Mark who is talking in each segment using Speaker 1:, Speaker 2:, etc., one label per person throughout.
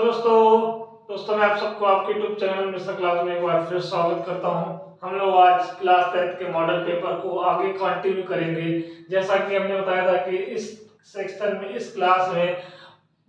Speaker 1: दोस्तों मैं आप सबको आपके यूट्यूब चैनल मिस्टर क्लास में एक बार फिर स्वागत करता हूं। हम लोग आज क्लास 10 के मॉडल पेपर को आगे कंटिन्यू करेंगे। जैसा कि हमने बताया था कि इस सेक्शन में इस क्लास में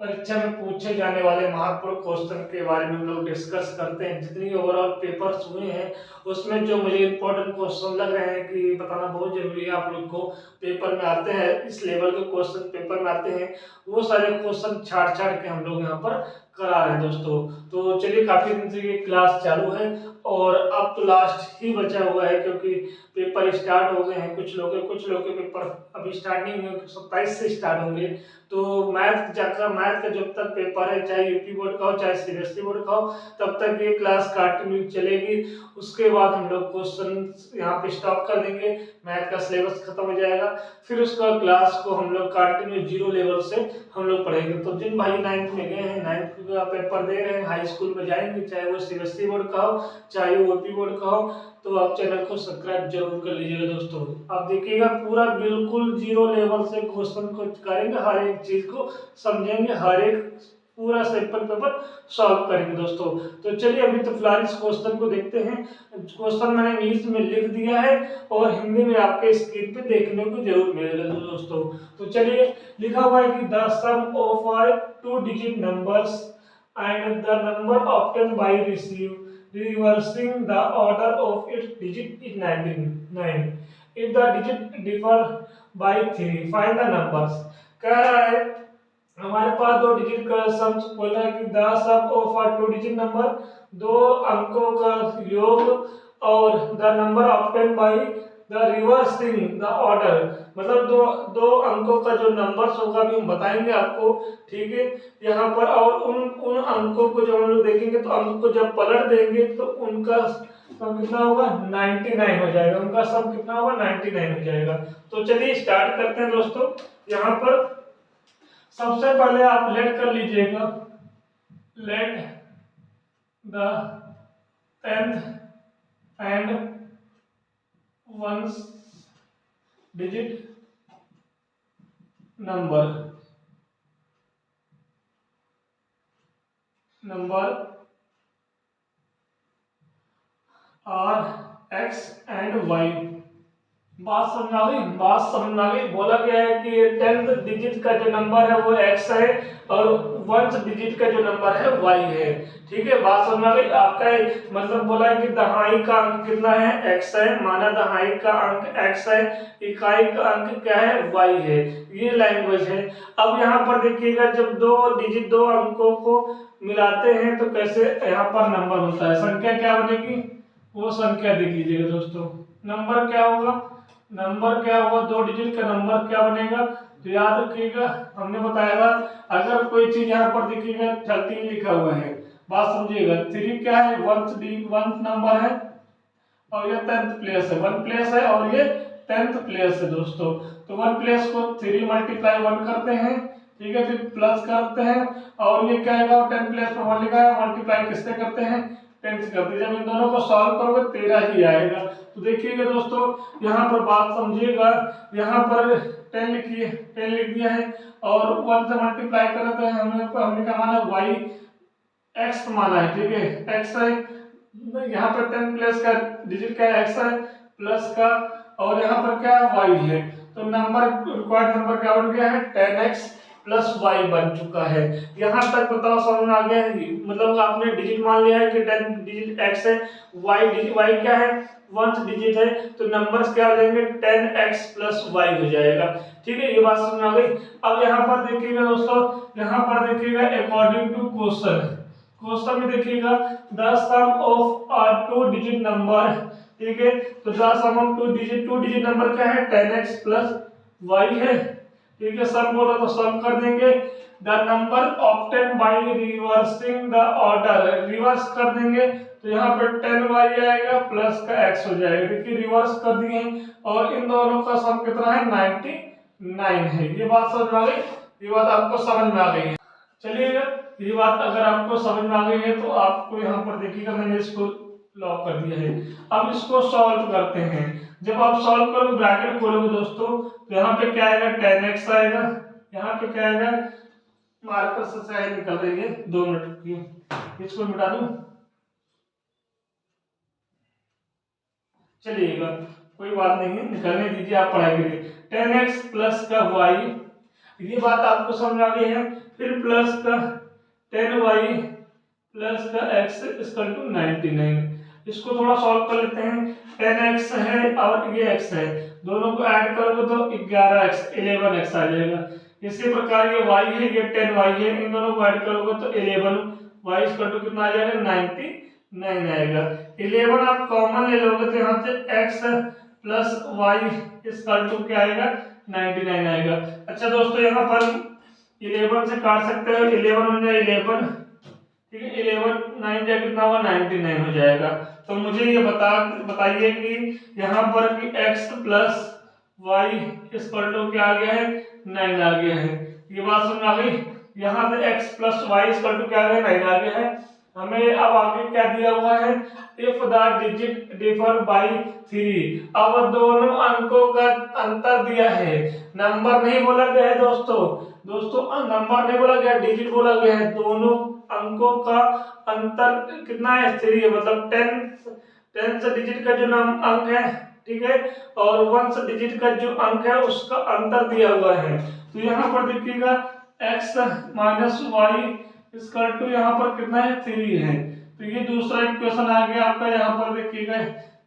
Speaker 1: परीक्षा में पूछे जाने वाले महत्वपूर्ण क्वेश्चन के बारे में हम लोग डिस्कस करते हैं। जितनी ओवरऑल पेपर्स हुए हैं उसमें जो मुझे इंपॉर्टेंट क्वेश्चन लग रहे हैं कि बताना बहुत जरूरी है, आप लोग को पेपर में आते हैं, इस लेवल के क्वेश्चन पेपर में आते हैं, वो सारे क्वेश्चन छाड़ छाड़ के हम लोग यहाँ पर करा रहे हैं दोस्तों। तो चलिए, काफी दिन से ये क्लास चालू है और अब तो लास्ट ही बचा हुआ है क्योंकि पेपर स्टार्ट हो गए हैं। कुछ लोग के पेपर अभी स्टार्ट नहीं हुए, 27 से स्टार्ट होंगे। तो मैथ का जब तक पेपर है, चाहे यूपी बोर्ड का हो चाहे सीबीएसई बोर्ड का हो, तब तक ये क्लास कंटिन्यू चलेगी। उसके बाद हम लोग क्वेश्चन यहाँ पे स्टॉप कर देंगे, मैथ का सिलेबस खत्म हो जाएगा। फिर उसका क्लास को हम लोग कंटिन्यू जीरो लेवल से हम लोग पढ़ेंगे। तो जिन भाई 9th में गए हैं, 9th का पेपर दे रहे हैं, हाई स्कूल में जाएंगे, चाहे वो सीबीएसई बोर्ड का हो चाहे वो यूपी बोर्ड का हो, तो आप चैनल को सब्सक्राइब जरूर कर लीजिएगा दोस्तों। आप देखिएगा पूरा बिल्कुल जीरो लेवल से क्वेश्चन को करेंगे, हर एक चीज को समझेंगे, हर एक पूरा सैंपल पेपर सॉल्व करेंगे दोस्तों। तो चलिए अभी तो फिलहाल इस क्वेश्चन को देखते हैं। क्वेश्चन मैंने इंग्लिश में लिख दिया है और हिंदी में आपके स्क्रीन पे देखने को जरूर मिलेगा दोस्तों। तो चलिए, लिखा हुआ है कि the sum of are 2 digit numbers and the number obtain by reversing the order of its digit is 99. If the digit differ by 3, find the numbers. कह रहा है हमारे पास दो डिजिट का सम बोला है कि the sum of a 2 digit number, दो अंकों का योग, और the number obtain by the reversing the order, मतलब दो दो अंकों का जो नंबर्स होगा अभी हम बताएंगे आपको, ठीक है यहाँ पर। और उन अंकों को जब हम लोग देखेंगे तो अंक को जब पलट देंगे तो उनका सम कितना होगा, 99 हो जाएगा। उनका सम कितना होगा, 99 हो जाएगा। तो चलिए स्टार्ट करते हैं दोस्तों। यहाँ पर सबसे पहले आप लेट कर लीजिएगा, let the 10th and 1 digit number are x and y. बात समझ आ गई। बोला गया है कि 10th डिजिट का जो नंबर है वो x है और 1st डिजिट का जो नंबर है y है, ठीक है। बात समझ आ गई। आपका मतलब बोला है कि दहाई का अंक कितना है, x है, माना दहाई का अंक x है, इकाई का अंक क्या है, y है। ये लैंग्वेज है। अब यहाँ पर देखिएगा, जब दो अंकों को मिलाते हैं तो कैसे यहाँ पर नंबर होता है, संख्या क्या बनेगी, वो संख्या देख लीजिएगा दोस्तों। नंबर क्या होगा, दो डिजिट का नंबर क्या बनेगा, तो याद रखिएगा हमने बताया था, अगर कोई चीज यहाँ पर देखिएगा 13 लिखा हुआ है, बात समझिएगा। 3 क्या है, 1th नंबर है और ये 10th प्लेस है, 1 प्लेस है और ये 10th प्लेस है दोस्तों। तो 1 प्लेस को 3 मल्टीप्लाई 1 करते हैं, ठीक है, फिर प्लस करते हैं और ये क्या आएगा, 10 प्लेस में 1 लिखा है, मल्टीप्लाई किससे करते हैं, 10 से करते हैं। जब इन दोनों को सॉल्व करोगे 13 ही आएगा। तो देखिएगा दोस्तों, यहाँ पर बात समझिएगा, यहाँ पर 10 लिख दिया है और 1 से मल्टीप्लाई कर रहे हैं, हमने क्या माना, y x माना है, ठीक है, x है। यहाँ पर 10 प्लस का डिजिट क्या है, x है, प्लस का, और यहाँ पर क्या है, y है। तो नंबर रिक्वायर्ड नंबर क्या बन गया है, 10x प्लस y बन चुका है। यहाँ तक बताओ समझ में आ गया है, मतलब आपने डिजिट मान लिया है कि 10 डिजिट x है, y क्या है, 1th डिजिट है, तो नंबर्स क्या हो जाएंगे, 10x प्लस y हो जाएगा, ठीक है। ये बात समझ में आ गई। अब यहाँ पर देखिएगा दोस्तों, यहाँ पर देखिएगा अकॉर्डिंग टू क्वेश्चन में देखिएगा the sum of a 2 digit number, ठीक है। तो the sum of 2 digit number क्या है, 10x प्लस y है, ठीक है। सम बोला तो सम कर देंगे। The number obtain by reversing the order, reverse कर देंगे तो यहाँ पर 10y आएगा प्लस का x हो जाएगा, देखिए रिवर्स कर दिए और इन दोनों का सम कितना है, 99 है। ये बात समझ में आ गई, ये बात आपको समझ में आ गई है। चलिए, ये बात अगर आपको समझ में आ गई है तो आपको यहाँ पर देखिएगा मैंने इसको लॉक कर दिया है। अब इसको सॉल्व करते हैं। जब आप सॉल्व करोगे, ब्रैकेट खोलोगे दोस्तों, तो यहाँ पे क्या आएगा, 10x आएगा, यहाँ पे क्या आएगा, मार्कर से स्याही निकल रही है 2 मिनट की, इसको मिटा दूं। चलिएगा कोई बात नहीं है, निकलने दीजिए, आप पढ़ाई करिए। 10x प्लस का y, ये बात आपको समझ आ गई है। फिर प्लस का 10y प्लस का x इक्वल टू 99। इसको थोड़ा सॉल्व कर लेते हैं। 10x है और ये x है, दोनों को ऐड करोगे तो 11x 11x आ जाएगा। इसी प्रकार ये y है, ये 10y है, इन दोनों को ऐड करोगे तो 11y इक्वल टू कितना आ जाएगा 99 आएगा। 11 आप कॉमन ले लोगे तो यहाँ से x plus y equal to क्या आएगा 99 आएगा। अच्छा दोस्तों, यहाँ पर 11 से काट सकते हो, 11 हो जाए 11, ठीक है, 11 9 जाए कितना होगा 99 हो जाएगा। तो मुझे ये बताइए कि यहाँ पर कि x plus y equal to क्या आ गया है 9 आ गया है। ये बात समझ आ गई। यहाँ से x plus y equal to क्या आ गया 9 आ गया है। हमें अब आगे क्या दिया हुआ है, if the digit differ by 3। अब दोनों अंकों का अंतर दिया है, नंबर नहीं बोला गया है दोस्तों नंबर नहीं बोला गया, डिजिट बोला गया है। दोनों अंकों का अंतर कितना है 3 है, मतलब 10 से डिजिट का जो अंक है, ठीक है, और 1 से डिजिट का जो अंक है उसका अंतर दिया हुआ है। तो यहाँ पर देखिएगा x minus y equal to यहाँ पर कितना है 3 है। तो ये दूसरा इक्वेशन आ गया आपका। यहाँ पर देखिएगा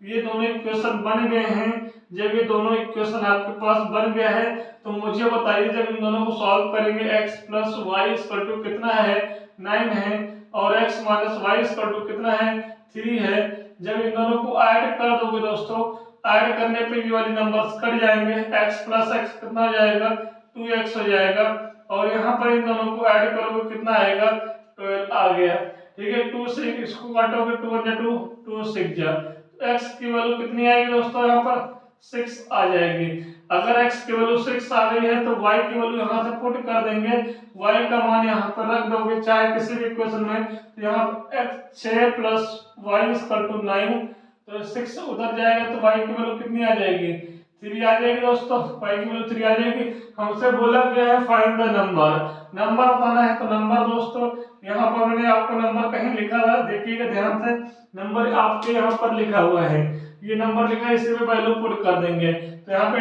Speaker 1: ये दोनों इक्वेशन बन गए हैं। जब ये दोनों इक्वेशन आपके पास बन गया है तो मुझे बताइए, जब इन दोनों को सॉल्व करेंगे x plus y equal to कितना है 9 है, और x minus y equal to कितना है 3 है। जब इन दोनों को ऐड कर दोगे दोस्तों, ऐड करने पे ये वाले नंबर्स कट जाएंगे, x प्लस x कितना हो जाएगा 2x हो जाएगा, और यहाँ पर इन दोनों को ऐड करोगे कितना आएगा 12 आ गया, ठीक है। 2 से इसको काटोगे 2 × 2 2 6 जा, x की वैल्यू कितनी आएगी दोस्तों यहाँ पर 6 आ जाएगी। अगर x की वैल्यू 6 आ गई है तो y की वैल्यू यहाँ से पुट कर देंगे, y का मान यहाँ पर रख दोगे चाहे किसी भी इक्वेशन में। तो यहाँ पर 6 प्लस वाई इक्वल टू 9, तो 6 उधर जाएगा तो y की वैल्यू कितनी आ जाएगी 3 आ जाएगी दोस्तों, y की वैल्यू 3 आ जाएगी। हमसे बोला गया है फाइंड द नंबर बताना है। तो नंबर दोस्तों यहाँ पर मैंने आपको नंबर कहीं लिखा था, देखिएगा ध्यान से, नंबर आपके यहाँ पर लिखा हुआ है, ये नंबर लिखा है, इसी में वैल्यू पुट कर देंगे। तो यहाँ पे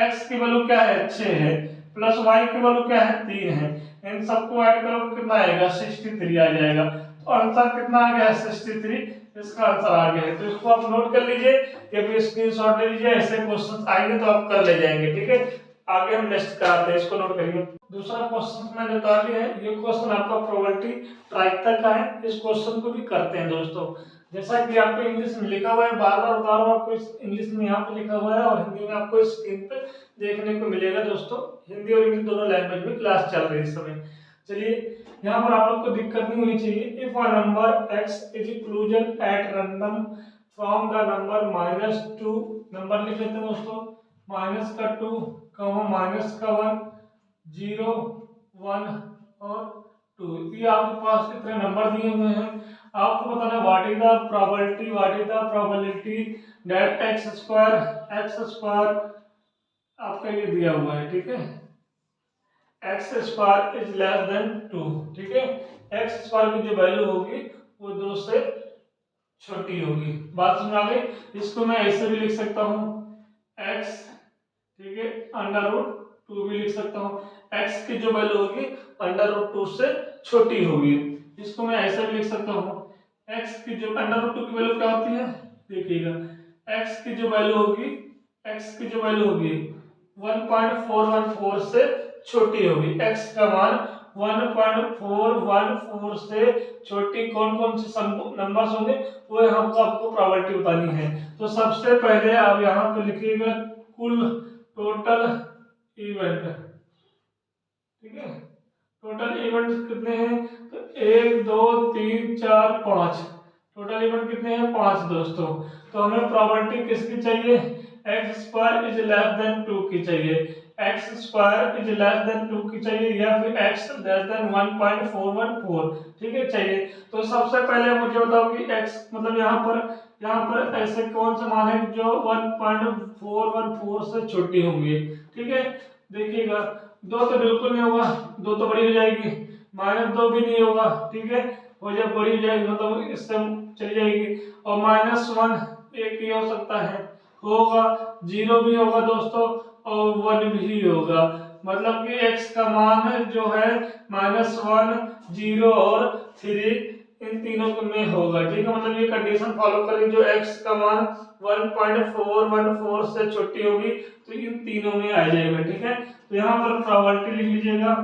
Speaker 1: x की वैल्यू क्या है 6 है, प्लस y की वैल्यू क्या है 3 है, इन सबको ऐड करोगे कितना आएगा 63 आ जाएगा। तो आंसर कितना आ गया 63, इसका आंसर आ गया है। तो इसको आप नोट कर लीजिए या फिर स्क्रीनशॉट ले लीजिए, ऐसे क्वेश्चंस आएंगे तो आप कर ले जाएंगे, ठीक है। आगे हम नेक्स्ट कराते हैं, इसको नोट करिए। दूसरा क्वेश्चन मैंने बता दिया है, ये क्वेश्चन आपका प्रोबेबिलिटी प्रायिकता का है। इस क्वेश्चन को भी करते हैं दोस्तों, जैसा कि आपको इंग्लिश में लिखा हुआ है, बार बार बता रहा हूँ आपको, इंग्लिश में यहाँ पे लिखा हुआ है और हिंदी में आपको स्क्रीन पे देखने को मिलेगा दोस्तों। हिंदी और इंग्लिश दोनों लैंग्वेज में क्लास चल रही है इस समय। चलिए यहाँ पर आप लोग को दिक्कत नहीं होनी चाहिए। If a number x is inclusion at random from the number -2, number लिख लेते हैं दोस्तों, माइनस का 2 माइनस का 1 0 1 और 2, ये आपके पास इतने नंबर दिए हुए हैं। आपको बताना what is the probability that x square आपका ये दिया हुआ है, ठीक है, x square is less than 2, ठीक है। x स्क्वायर की जो वैल्यू होगी वो 2 से छोटी होगी। बात समझ आ गई। इसको मैं ऐसे भी लिख सकता हूँ x, ठीक है, √2 भी लिख सकता हूँ। x की जो वैल्यू होगी √2 से छोटी होगी। इसको मैं ऐसे भी लिख सकता हूँ, x की जो √2 की वैल्यू क्या होती है, देखिएगा x की जो वैल्यू होगी 1.414 से छोटी होगी। x का मान 1.414 से छोटी कौन कौन से नंबर्स होंगे वो यहाँ पर आपको प्रोबेबिलिटी बतानी है। तो सबसे पहले आप यहाँ पे लिखिएगा कुल टोटल इवेंट, ठीक है, टोटल इवेंट कितने हैं, तो 1 2 3 4 5, टोटल इवेंट कितने हैं 5 दोस्तों। तो हमें प्रोबेबिलिटी किसकी चाहिए, x square is less than 2 की चाहिए, x square is less than 2 की चाहिए, या फिर x लेस देन 1.414, ठीक है, चाहिए। तो सबसे पहले मुझे बताओ कि x मतलब यहाँ पर ऐसे कौन से मान है जो 1.414 से छोटी होंगी, ठीक है। देखिएगा 2 तो बिल्कुल नहीं होगा, 2 तो बड़ी हो जाएगी, -2 भी नहीं होगा, ठीक है, हो जाए बड़ी हो जाएगी, मतलब इससे चली जाएगी। और -1 एक ही हो सकता है, होगा 0 भी होगा दोस्तों, और 1 भी होगा, मतलब कि x का मान जो है -1, 0 और 3 इन तीनों में होगा, ठीक है। मतलब ये कंडीशन फॉलो करें, जो x का मान 1.414 से छोटी होगी तो इन तीनों में आ जाएगा, ठीक है। तो यहाँ पर प्रोबेबिलिटी लिख लीजिएगा,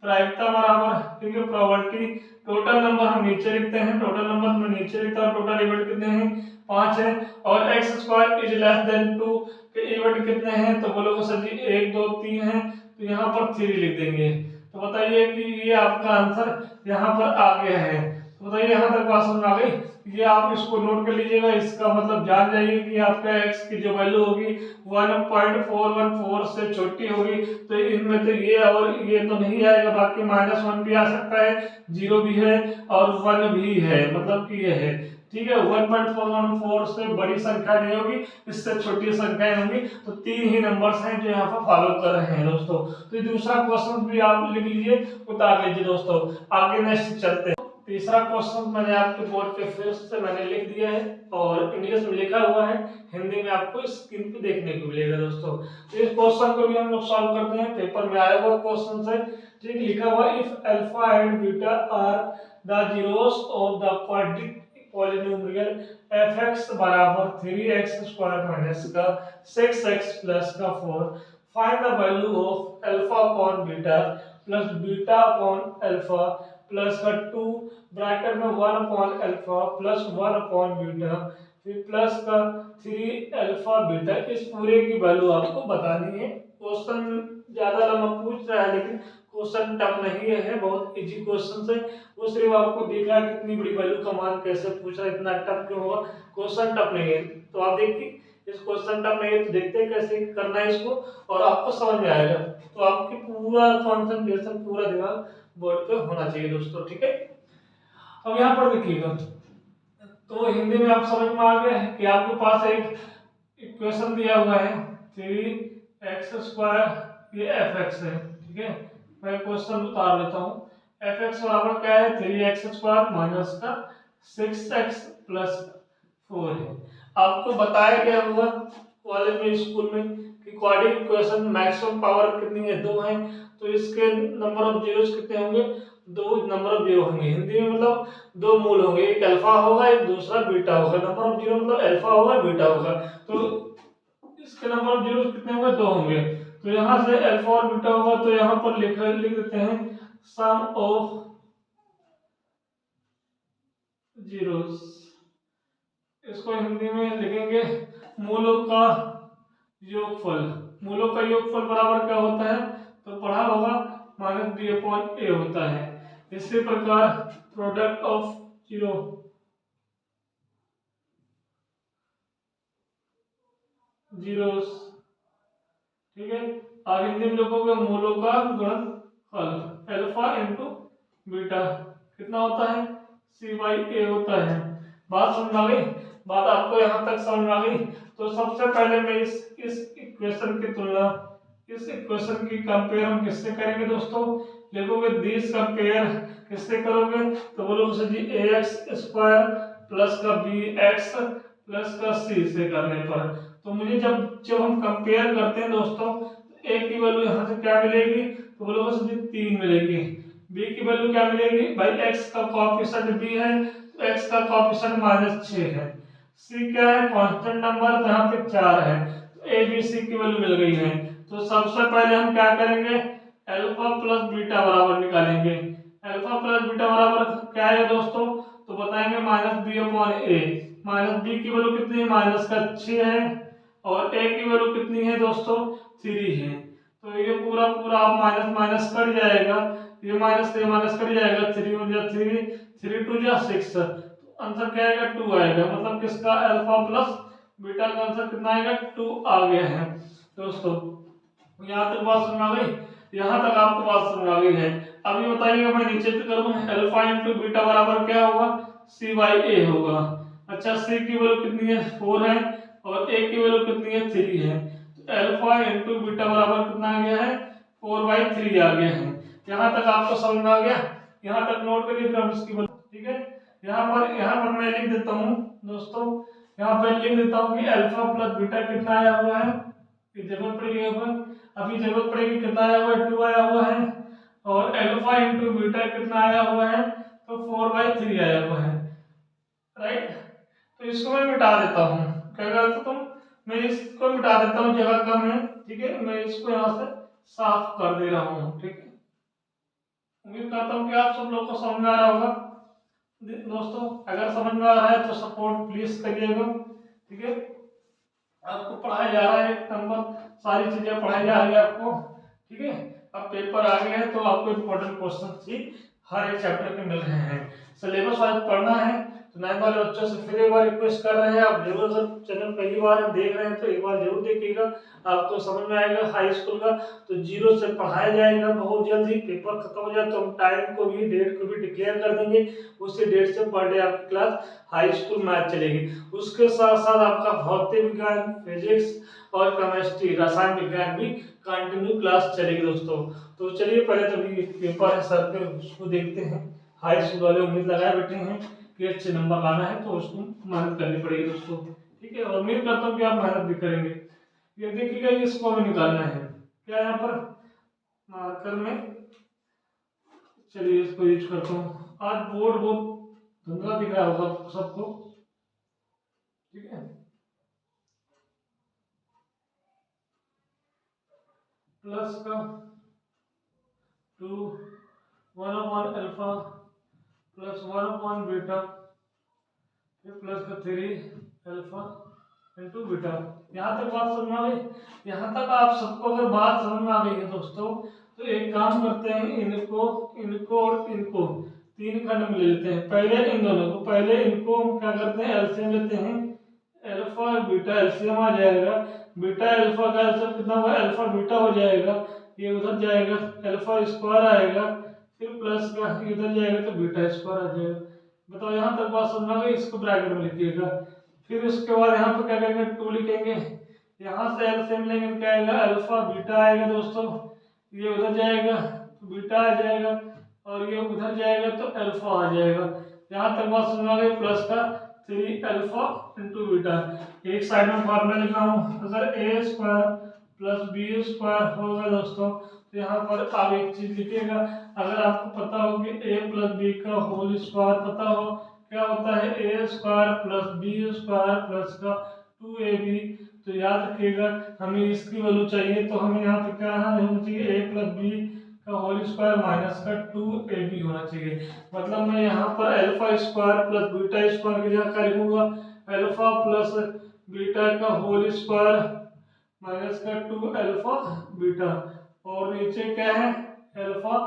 Speaker 1: प्रायिकता बराबर, ठीक है, प्रोबेबिलिटी, टोटल नंबर हम नीचे लिखते हैं, टोटल नंबर में नीचे लिखता हूँ, टोटल इवेंट कितने हैं 5 है, और x² इज लेस देन 2 के इवेंट कितने हैं, तो बोलोगे सर जी 1 2 3 है, तो यहाँ पर 3 लिख देंगे। तो बताइए कि ये आपका आंसर यहाँ पर आ गया है। तो बताइए यहाँ तक बात समझ आ गई। ये आप इसको नोट कर लीजिएगा, इसका मतलब जान जाइए कि आपका x की जो वैल्यू होगी 1.414 से छोटी होगी, तो इनमें तो ये और ये तो नहीं आएगा, बाकी -1 भी आ सकता है, 0 भी है और 1 भी है, मतलब कि ये है, ठीक है। 1.414 से बड़ी संख्या नहीं होगी, इससे छोटी संख्याएं होंगी, तो 3 ही नंबर्स हैं जो यहाँ पर फॉलो कर रहे हैं दोस्तों। तो ये दूसरा क्वेश्चन भी आप लिख लीजिए, उतार लीजिए दोस्तों। आगे नेक्स्ट चलते हैं। तीसरा क्वेश्चन मैंने आपके बोर्ड पे फिर से मैंने लिख दिया है और इंग्लिश में लिखा हुआ है, हिंदी में आपको स्क्रीन पे देखने को मिलेगा दोस्तों। तो इस क्वेश्चन को भी हम लोग सॉल्व करते हैं, पेपर में आया हुआ क्वेश्चन है, ठीक, लिखा हुआ if alpha and beta are the zeros of the quadratic polynomial fx बराबर 3x² माइनस का 6x प्लस का 4, find the value of alpha upon beta plus beta upon alpha plus का 2 ब्रैकेट में 1 upon alpha plus 1 upon beta फिर plus का 3 alpha beta, इस पूरे की वैल्यू आपको बतानी है। क्वेश्चन ज्यादा लंबा पूछ रहा है लेकिन क्वेश्चन टफ नहीं है, बहुत इजी क्वेश्चन है। वो सिर्फ आपको दिख रहा है कितनी बड़ी वैल्यू का मान कैसे पूछ रहा है, इतना टफ क्यों होगा, क्वेश्चन टफ नहीं है। तो आप देखिए इस क्वेश्चन टफ नहीं है तो देखते हैं कैसे करना है इसको और आपको समझ में आएगा। तो आपकी पूरा कंसंट्रेशन पूरा दिमाग बोर्ड पे होना चाहिए दोस्तों, ठीक है। अब यहाँ पर देखिएगा, तो हिंदी में आप समझ में आ गया है कि आपके पास एक इक्वेशन दिया हुआ है 3x² ये fx है, ठीक है। मैं क्वेश्चन उतार लेता हूँ, fx बराबर क्या है 3x² माइनस का 6x प्लस 4 है। आपको बताया गया होगा कॉलेज में स्कूल में कि क्वाड्रेटिक इक्वेशन मैक्सिमम पावर कितनी है 2 है, तो इसके नंबर ऑफ जीरोस कितने होंगे 2 नंबर ऑफ जीरो होंगे। हिंदी में मतलब 2 मूल होंगे, एक अल्फा होगा एक दूसरा बीटा होगा, नंबर ऑफ जीरो मतलब अल्फा होगा बीटा होगा, तो इसके नंबर ऑफ जीरो कितने होंगे 2 होंगे। तो यहाँ से अल्फा और बीटा होगा तो यहाँ पर लिख देते हैं सम ऑफ जीरोस, इसको हिंदी में लिखेंगे मूलों का योगफल। मूलों का योगफल बराबर क्या होता है तो पढ़ा होगा -b/a होता है। इसी प्रकार प्रोडक्ट ऑफ जीरो जीरोस, ठीक है। आगे हिंदी में लिखोगे मूलों का गुणनफल, अल्फा इंटू बीटा कितना होता है c/a होता है। बात समझ आ गई, बात आपको यहाँ तक समझ आ गई। तो सबसे पहले मैं इस इक्वेशन की तुलना, इस इक्वेशन की कंपेयर हम किससे करेंगे दोस्तों, लिखोगे दिस कंपेयर किससे करोगे तो बोलोगे सर जी ax² प्लस का bx प्लस का c से करने पर। तो मुझे जब हम कंपेयर करते हैं दोस्तों, a की वैल्यू यहाँ से क्या मिलेगी तो बोलोगे सर जी 3 मिलेगी, b की वैल्यू क्या मिलेगी भाई x का कोएफिशिएंट b है तो x का कोएफिशिएंट -6 है, c क्या है कांस्टेंट नंबर तो यहाँ पे 4 है, तो a b c की वैल्यू मिल गई है। तो सबसे पहले हम क्या करेंगे अल्फा प्लस बीटा बराबर निकालेंगे। अल्फा प्लस बीटा बराबर क्या है दोस्तों तो बताएंगे -b/a, -b की वैल्यू कितनी है -6 है और a की वैल्यू कितनी है दोस्तों 3 है। तो ये पूरा पूरा आप माइनस माइनस कट जाएगा, ये माइनस से माइनस कट जाएगा, 3 1 जा 3, 3 2 जा 6, तो आंसर क्या आएगा 2 आएगा। मतलब किसका अल्फा प्लस बीटा का आंसर कितना आएगा 2 आ गया है दोस्तों। यहाँ तक बात समझ आ गई, यहाँ तक आपको बात समझ आ गई है। अब ये बताइएगा मैं नीचे से करूँ अल्फा इंटू बीटा बराबर क्या होगा c/a होगा। अच्छा c की वैल्यू कितनी है 4 है और a की वैल्यू कितनी है 3 है, तो अल्फा इंटू बीटा बराबर कितना आ गया है 4/3 आ गया है। यहाँ तक आपको समझ में आ गया? यहाँ तक नोट करिए फिर हम इसकी बात, ठीक है। यहाँ पर मैं लिख देता हूँ दोस्तों, यहाँ पर लिख देता हूँ कि अल्फा प्लस बीटा कितना आया हुआ है, ये जरूरत पड़ेगी अभी जरूरत पड़ेगी कितना आया हुआ है, 2 आया हुआ है। और अल्फा इंटू बीटा कितना आया हुआ है, तो 4/3 आया हुआ है, राइट। तो इसको मैं मिटा देता हूँ, क्या करता हूँ मैं इसको मिटा देता हूँ, जगह कम है, ठीक है। मैं इसको यहाँ से साफ कर दे रहा हूँ, ठीक है। उम्मीद करता हूँ कि आप सब लोग को समझ में आ रहा होगा दोस्तों। अगर समझ में आ रहा है तो सपोर्ट प्लीज करिएगा, ठीक है। आपको पढ़ाया जा रहा है, एक नंबर सारी चीजें पढ़ाई जा रही है आपको, ठीक है। अब पेपर आ गए हैं तो आपको इम्पोर्टेंट क्वेश्चन ही हर एक चैप्टर के मिल रहे हैं। सिलेबस वाइज पढ़ना है तो नए वाले बच्चों से फिर एक बार रिक्वेस्ट कर रहे हैं, आप जरूर अगर चैनल पहली बार देख रहे हैं तो एक बार जरूर देखिएगा, आपको समझ में आएगा। हाई स्कूल का तो 0 से पढ़ाया जाएगा, बहुत जल्दी पेपर खत्म हो जाए तो हम टाइम को भी डेट को भी डिक्लेयर कर देंगे, उसी डेट से पर डे आपकी क्लास हाई स्कूल मैथ चलेगी। उसके साथ साथ आपका भौतिक विज्ञान, फिजिक्स और केमिस्ट्री, रसायन विज्ञान भी कंटिन्यू क्लास चलेगी दोस्तों। तो चलिए पहले तो अभी पेपर है सर पे, उसको देखते हैं। हाई स्कूल वाले उम्मीद लगाए बैठे हैं कि अच्छे नंबर लाना है, तो उसको मेहनत करनी पड़ेगी दोस्तों, ठीक है। और उम्मीद करता हूँ कि आप मेहनत भी करेंगे। ये देखिएगा, इसको हमें निकालना है क्या यहाँ पर मार्कर में। चलिए इसको यूज करता हूँ। आज बोर्ड बहुत धुंधला दिख रहा होगा सबको, ठीक है। प्लस का 2 1/, अल्फा प्लस 1/, बीटा, फिर प्लस का 3 अल्फा इंटू बीटा। यहाँ तक बात समझ में आ गई? यहाँ तक आप सबको अगर बात समझ में आ गई है दोस्तों, तो एक काम करते हैं, इनको इनको और इनको 3 खंड में ले लेते हैं। पहले इन दोनों को, पहले इनको हम क्या करते हैं, एलसीएम लेते हैं। अल्फा बीटा एलसीएम आ जाएगा, बीटा अल्फा का एलसीएम कितना होगा, अल्फा बीटा हो जाएगा, ये उधर जाएगा, अल्फा स्क्वायर आएगा, फिर प्लस का इधर जाएगा तो बीटा स्क्वायर आ जाएगा। बताओ यहाँ तक बात समझ में आ गई? इसको ब्रैकेट में लिखिएगा। फिर उसके बाद यहाँ पे क्या करेंगे, 2 लिखेंगे, यहाँ से एलसीएम लेंगे तो क्या आएगा, अल्फा बीटा आएगा दोस्तों, ये उधर जाएगा तो बीटा आ जाएगा, और ये उधर जाएगा तो अल्फा आ जाएगा। यहाँ तक बात समझ में आ गई? प्लस का 3 अल्फा इंटू बीटा। एक साइड में फॉर्मूला लिखा हूँ, अगर ए स्क्वायर प्लस बी स्क्वायर होगा दोस्तों, तो यहाँ पर आप एक चीज लिखिएगा, अगर आपको पता हो कि ए प्लस बी का होल स्क्वायर पता हो क्या होता है, a square plus b square plus का 2ab, तो याद रखिएगा हमें इसकी वैल्यू चाहिए, तो हमें यहाँ पे क्या होना चाहिए, ए प्लस बी का होल स्क्वायर माइनस का 2ab होना चाहिए। मतलब मैं यहाँ पर alpha square plus beta square की जगह क्या लिखूंगा, अल्फा प्लस बीटा का होल स्क्वायर माइनस का 2 अल्फा बीटा, और नीचे क्या है, अल्फा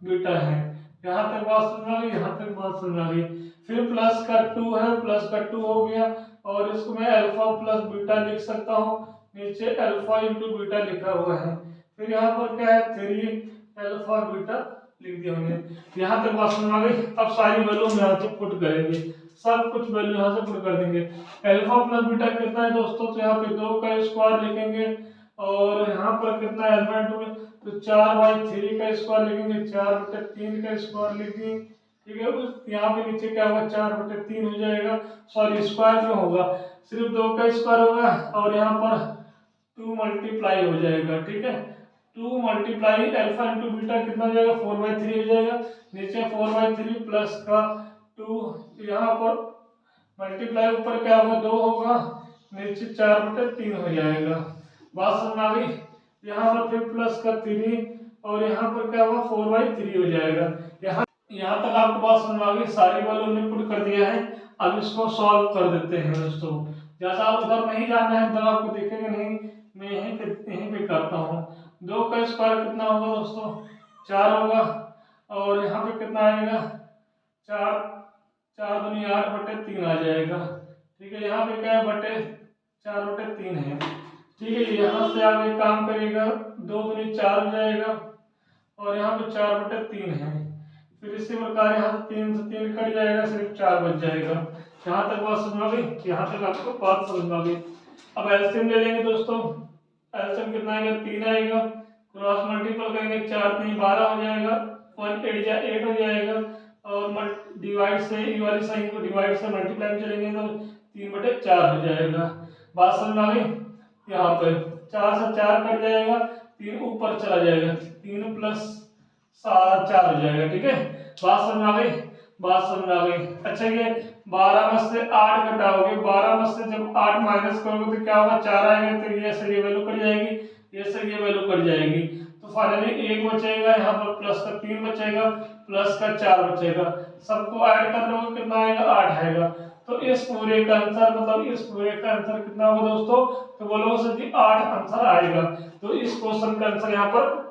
Speaker 1: बीटा है। यहाँ तक बात समझ आ गई? यहाँ तक बात समझ आ गई। फिर प्लस का 2 है, प्लस का 2 हो गया, और इसको मैं अल्फा प्लस बीटा लिख सकता हूँ, नीचे अल्फा इंटू बीटा लिखा हुआ है। फिर यहाँ पर क्या है, 3 अल्फा बीटा लिख दिया हमने। यहाँ तक बात समझ आ गई? अब सारी वैल्यू हम यहाँ से पुट करेंगे, सब कुछ वैल्यू यहाँ से पुट कर देंगे। अल्फा प्लस बीटा कितना है दोस्तों, तो यहाँ पे 2 का स्क्वायर लिखेंगे, और यहाँ पर कितना है अल्फा इंटू, तो 4/3 का स्क्वायर लिखेंगे, 4/3 का स्क्वायर लिखेंगे, ठीक है। उस यहाँ पे नीचे क्या होगा, 4/3 हो जाएगा, सॉरी स्क्वायर में होगा, सिर्फ 2 का स्क्वायर होगा, और यहाँ पर 2 मल्टीप्लाई हो जाएगा, ठीक है। 2 मल्टीप्लाई अल्फा इंटू बीटा कितना हो जाएगा, 4/3 हो जाएगा, नीचे 4/3 प्लस का 2, यहाँ पर मल्टीप्लाई ऊपर क्या होगा, 2 होगा, नीचे 4/3 हो जाएगा। बात समझ आ गई? यहाँ पर फिर प्लस का 3, और यहाँ पर क्या होगा, 4/3 हो जाएगा। यहाँ तक आपको बात समझ आ गई? सारी वैल्यू हमने पुट कर दिया है। अब इसको सॉल्व कर देते हैं दोस्तों। ज्यादा उधर नहीं जाना है, उधर आपको दिखेगा नहीं, मैं यहीं पे करता हूँ। 2 का स्क्वायर कितना होगा दोस्तों, 4 होगा, और यहाँ पे कितना आएगा, 4 4 दूनी 8/3 आ जाएगा, ठीक है। यहाँ पे क्या है, 4/3 है, ठीक है। यहाँ से आप एक काम करिएगा, 2 दूनी 4 हो जाएगा, और यहाँ पे 4/3 है। फिर इसी प्रकार यहाँ से 3 से 3 कट जाएगा, सिर्फ 4 बच जाएगा। यहाँ तक बात समझ आ गई? यहाँ तक आपको बात समझ आ गई? अब एलसीएम ले लेंगे दोस्तों। एलसीएम कितना आएगा, 3 आएगा, क्रॉस मल्टीपल करेंगे 4 3 12 हो जाएगा, 1 8 जा 8 हो जाएगा, और डिवाइड से ई वाली साइन को डिवाइड से मल्टीप्लाई में चलेंगे तो 3/4 हो जाएगा। बात समझ में आ गई। यहाँ पे 4 से 4 कट जाएगा, 3 ऊपर चला जाएगा, 3 प्लस 4 हो जाएगा। ठीक है, बात समझ में आ गई, बात समझ में आ गई। अच्छा ये 12 में से 8 घटाओगे, 12 में से जब 8 माइनस करोगे तो क्या होगा, 4 आएंगे, तो ये से ये वैल्यू कट जाएगी, ये से ये वैल्यू कट जाएगी, तो फाइनली 1 बचेगा, यहाँ पर प्लस का 3 बचेगा, प्लस का 4 बचेगा, सबको ऐड कर लोगे कितना आएगा, 8 आएगा। तो इस पूरे का आंसर, मतलब इस पूरे का आंसर कितना होगा दोस्तों, तो बोलोगे सर जी 8 आंसर आएगा। तो इस क्वेश्चन का आंसर यहाँ पर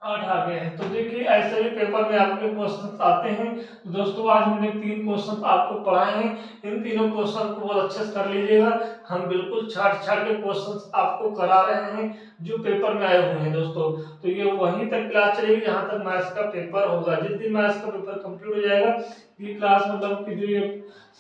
Speaker 1: 8 आ गए हैं। तो देखिए ऐसे ही पेपर में आपके क्वेश्चन आते हैं। तो दोस्तों आज मैंने 3 क्वेश्चन आपको पढ़ाए हैं, इन तीनों क्वेश्चन को बहुत अच्छे से कर लीजिएगा। हम बिल्कुल छाट छाट के क्वेश्चन आपको करा रहे हैं जो पेपर में आए हुए हैं दोस्तों। तो ये वहीं तक क्लास चलेगी जहां तक मैथ्स का पेपर होगा। जिस दिन मैथ्स का पेपर कंप्लीट हो जाएगा, ये क्लास मतलब कि जो ये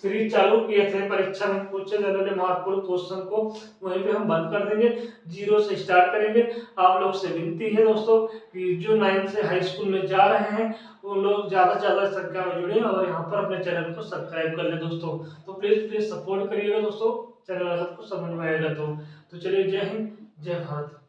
Speaker 1: सीरीज चालू किए थे परीक्षा में पूछे जाने वाले महत्वपूर्ण क्वेश्चन को, वहीं पे हम बंद कर देंगे, 0 से स्टार्ट करेंगे। आप लोग से विनती है दोस्तों कि जो 9th से हाई स्कूल में जा रहे हैं वो लोग ज्यादा से ज्यादा संख्या में जुड़े और यहाँ पर अपने चैनल को सब्सक्राइब कर ले दोस्तों। तो प्लीज सपोर्ट करिएगा दोस्तों, चैनल सबको समझ में आएगा। तो चलिए, जय हिंद, जय भारत।